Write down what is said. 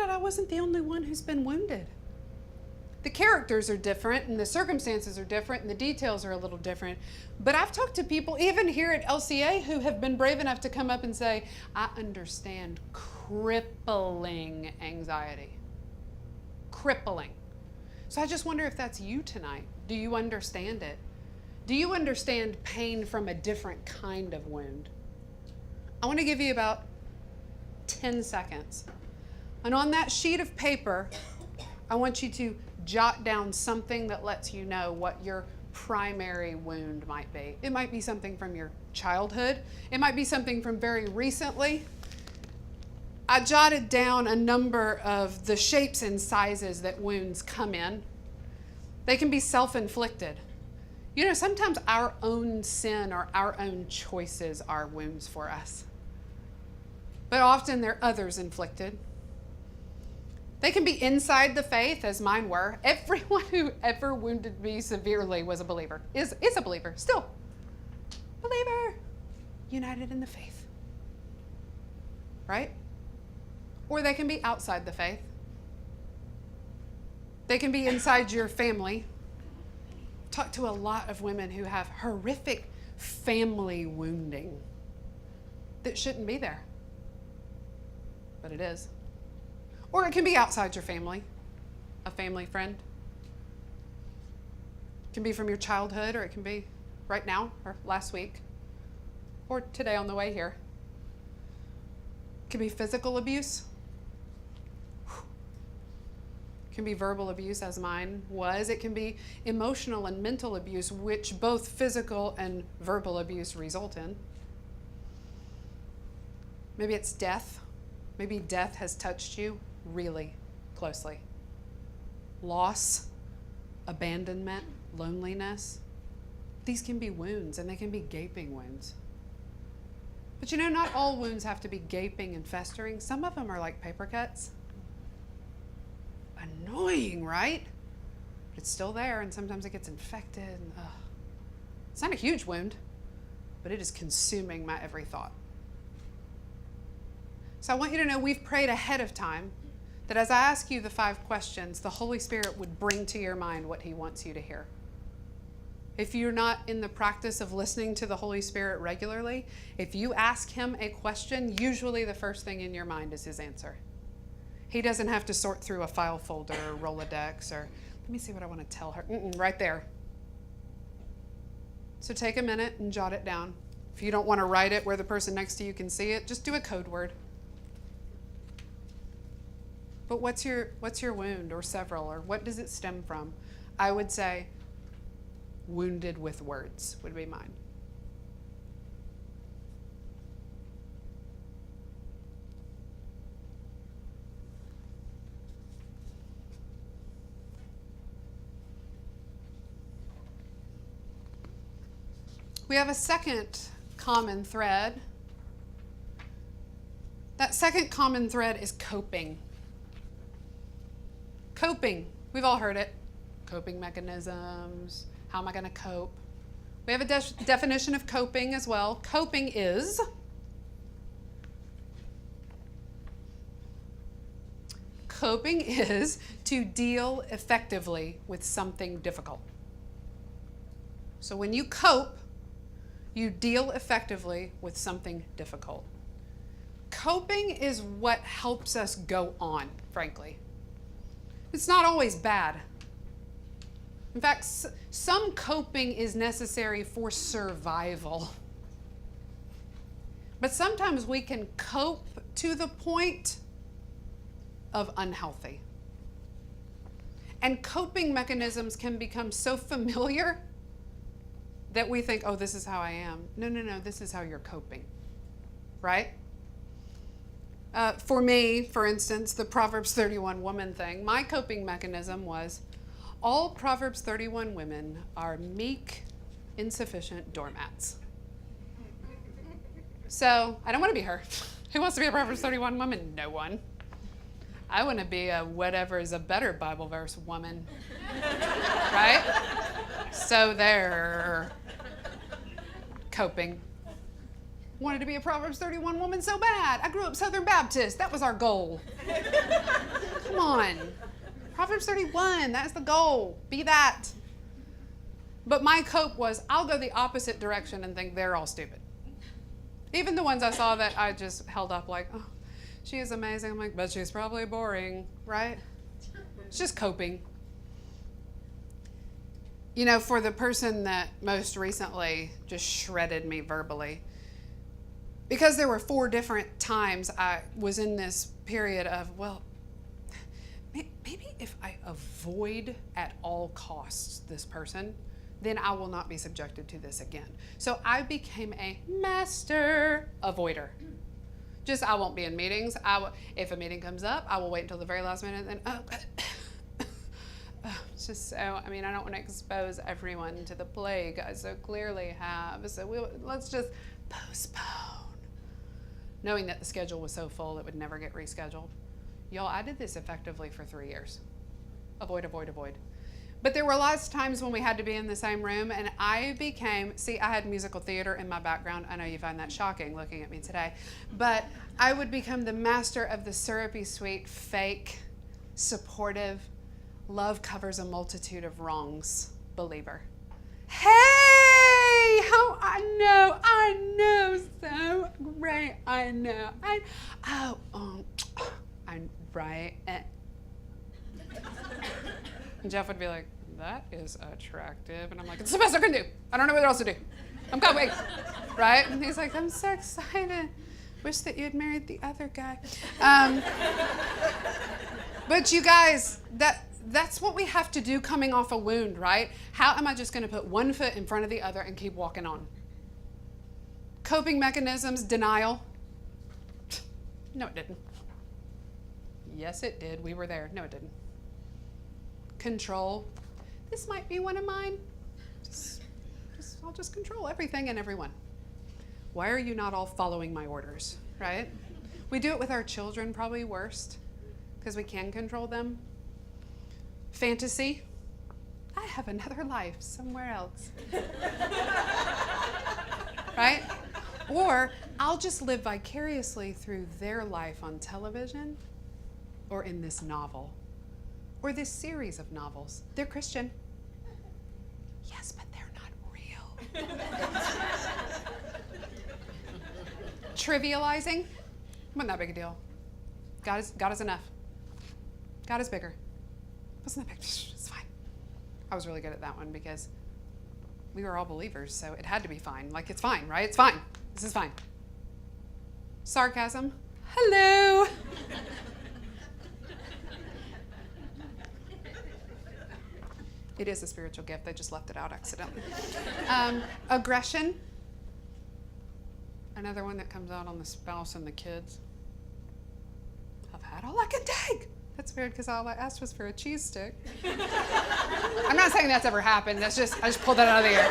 out I wasn't the only one who's been wounded. The characters are different and the circumstances are different and the details are a little different. But I've talked to people, even here at LCA, who have been brave enough to come up and say, I understand crippling anxiety. Crippling. So I just wonder if that's you tonight. Do you understand it? Do you understand pain from a different kind of wound? I want to give you about 10 seconds. And on that sheet of paper, I want you to jot down something that lets you know what your primary wound might be. It might be something from your childhood. It might be something from very recently. I jotted down a number of the shapes and sizes that wounds come in. They can be self-inflicted. You know, sometimes our own sin or our own choices are wounds for us. But often they're others inflicted. They can be inside the faith, as mine were. Everyone who ever wounded me severely was a believer, is a believer, still. Believer, united in the faith. Right? Or they can be outside the faith. They can be inside your family. Talk to a lot of women who have horrific family wounding that shouldn't be there. But it is. Or it can be outside your family, a family friend. It can be from your childhood, or it can be right now, or last week, or today on the way here. It can be physical abuse. It can be verbal abuse, as mine was. It can be emotional and mental abuse, which both physical and verbal abuse result in. Maybe it's death. Maybe death has touched you really closely. Loss, abandonment, loneliness. These can be wounds, and they can be gaping wounds. But you know, not all wounds have to be gaping and festering. Some of them are like paper cuts. Annoying, right? But it's still there, and sometimes it gets infected. And, it's not a huge wound, but it is consuming my every thought. So I want you to know we've prayed ahead of time that as I ask you the 5 questions, the Holy Spirit would bring to your mind what he wants you to hear. If you're not in the practice of listening to the Holy Spirit regularly, if you ask him a question, usually the first thing in your mind is his answer. He doesn't have to sort through a file folder or Rolodex or, let me see what I want to tell her. Right there. So take a minute and jot it down. If you don't want to write it where the person next to you can see it, just do a code word. But what's your wound, or several, or what does it stem from? I would say wounded with words would be mine. We have a second common thread. That second common thread is coping. Coping, we've all heard it. Coping mechanisms, how am I going to cope? We have a definition of coping as well. Coping is to deal effectively with something difficult. So when you cope, you deal effectively with something difficult. Coping is what helps us go on, frankly. It's not always bad. In fact, some coping is necessary for survival. But sometimes we can cope to the point of unhealthy. And coping mechanisms can become so familiar that we think, oh, this is how I am. No, this is how you're coping, right? For me, for instance, the Proverbs 31 woman thing, my coping mechanism was all Proverbs 31 women are meek, insufficient doormats. So I don't want to be her. Who wants to be a Proverbs 31 woman? No one. I want to be a whatever is a better Bible verse woman, right? So they're coping. Wanted to be a Proverbs 31 woman so bad. I grew up Southern Baptist. That was our goal. Come on. Proverbs 31, that's the goal. Be that. But my cope was, I'll go the opposite direction and think they're all stupid. Even the ones I saw that I just held up like, oh, she is amazing. I'm like, but she's probably boring, right? It's just coping. You know, for the person that most recently just shredded me verbally, because there were 4 different times I was in this period of, well, maybe if I avoid at all costs this person, then I will not be subjected to this again. So I became a master avoider. Just, I won't be in meetings. If a meeting comes up, I will wait until the very last minute and then, it's just so, I mean, I don't want to expose everyone to the plague I so clearly have. So let's just postpone. Knowing that the schedule was so full, it would never get rescheduled. Y'all, I did this effectively for 3 years. Avoid, avoid, avoid. But there were lots of times when we had to be in the same room, and I had musical theater in my background. I know you find that shocking looking at me today. But I would become the master of the syrupy sweet, fake, supportive, love covers a multitude of wrongs believer. Hey, how I know, so great, I know. I'm right. And Jeff would be like, that is attractive. And I'm like, it's the best I can do. I don't know what else to do. I'm coming. Right? And he's like, I'm so excited. Wish that you had married the other guy. But you guys, that's what we have to do coming off a wound, right? How am I just going to put one foot in front of the other and keep walking on? Coping mechanisms, denial. No, it didn't. Yes, it did. We were there. No, it didn't. Control. This might be one of mine. I'll just control everything and everyone. Why are you not all following my orders, right? We do it with our children, probably worst, because we can control them. Fantasy. I have another life somewhere else. Right? Or I'll just live vicariously through their life on television or in this novel or this series of novels. They're Christian. Yes, but they're not real. Trivializing. Wasn't that big a deal. God is enough. God is bigger. Wasn't that big? It's fine. I was really good at that one because we were all believers, so it had to be fine. Like, it's fine, right? It's fine. This is fine. Sarcasm. Hello. It is a spiritual gift. They just left it out accidentally. Aggression. Another one that comes out on the spouse and the kids. I've had all I can take. That's weird because all I asked was for a cheese stick. I'm not saying that's ever happened. I just pulled that out of the air.